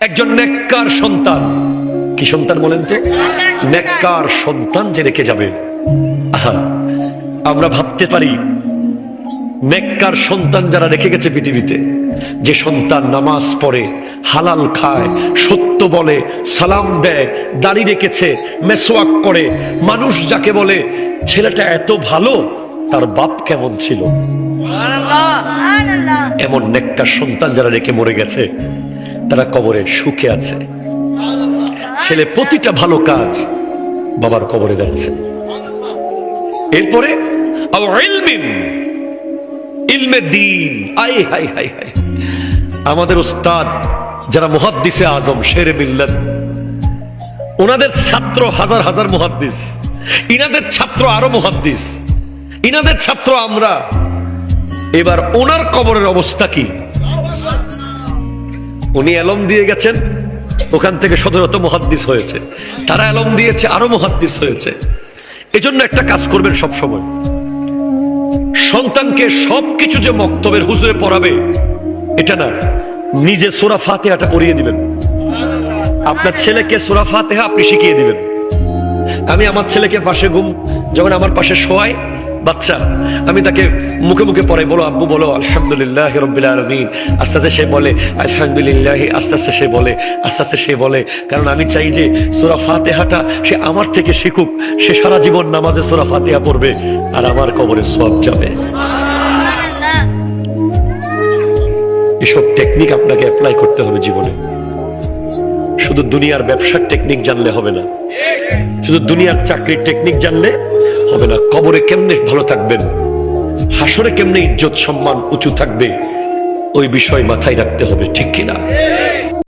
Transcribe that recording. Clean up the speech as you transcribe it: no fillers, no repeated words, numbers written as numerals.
একজন নেককার সন্তান। কি সন্তান বলেন তো? নেককার সন্তান যে রেখে যাবে। আমরা ভাবতে পারি নেককার সন্তান যারা রেখে গেছে পৃথিবীতে, যে সন্তান নামাজ পড়ে, হালাল খায়, সত্য বলে, সালাম দেয়, দাড়ি রেখেছে, মেসওয়াক করে, মানুষ যাকে বলে ছেলেটা এত ভালো, তার বাপ কেমন ছিল। এমন নেককার সন্তান যারা রেখে মরে গেছে, তারা কবরে সুখে আছে। ছেলে প্রতিটা ভালো কাজ বাবার কবরে যাচ্ছে। এরপরে ইলমে দ্বীন। আয় হায় হায় হায়, আমাদের উস্তাদ যারা মুহাদ্দিসে আজম শেরে মিল্লাত, ওনাদের ছাত্র হাজার হাজার মুহাদ্দিস, ইনাদের ছাত্র আরো মুহাদ্দিস, ইনাদের ছাত্র আমরা। এবার ওনার কবরের অবস্থা কি? উনি এলম দিয়ে গেছেন, ওখান থেকে শত মুহাদ্দিস হয়েছে, তারা এলম দিয়েছে, আরো মুহাদ্দিস হয়েছে। এজন্য একটা কাজ করবেন সব সময়, সন্তানকে সবকিছু যে মক্তবের হুজুরে পড়াবে এটা না, নিজে সূরা ফাতিহাটা পড়িয়ে দিবেন। আপনার ছেলেকে সূরা ফাতিহা আপনি শিখিয়ে দিবেন। আমি আমার ছেলেকে পাশে যখন আমার পাশে শোয়াই বাচ্চা, আমি তাকে মুখে মুখে পড়াই, বলো আব্বু বলো আলহামদুলিল্লাহি রাব্বিল আলামিন। আস্তে আস্তে সে বলে আলহামদুলিল্লাহ, আস্তে আস্তে সে বলে, আস্তে আস্তে সে বলে। কারণ আমি চাই যে সূরা ফাতিহাটা সে আমার থেকে শিখুক, সে সারা জীবন নামাজে সূরা ফাতিহা পড়বে আর আমার কবরে সওয়াব যাবে। এসব টেকনিক আপনাকে অ্যাপ্লাই করতে হবে জীবনে। শুধু দুনিয়ার ব্যবসার টেকনিক জানলে হবে না, শুধু দুনিয়ার চাকরির টেকনিক জানলে হবে না। কবরে কেমনে ভালো থাকবেন, হাসরে কেমনে ইজ্জত সম্মান উঁচু থাকবে, ওই বিষয় মাথায় রাখতে হবে, ঠিক কিনা?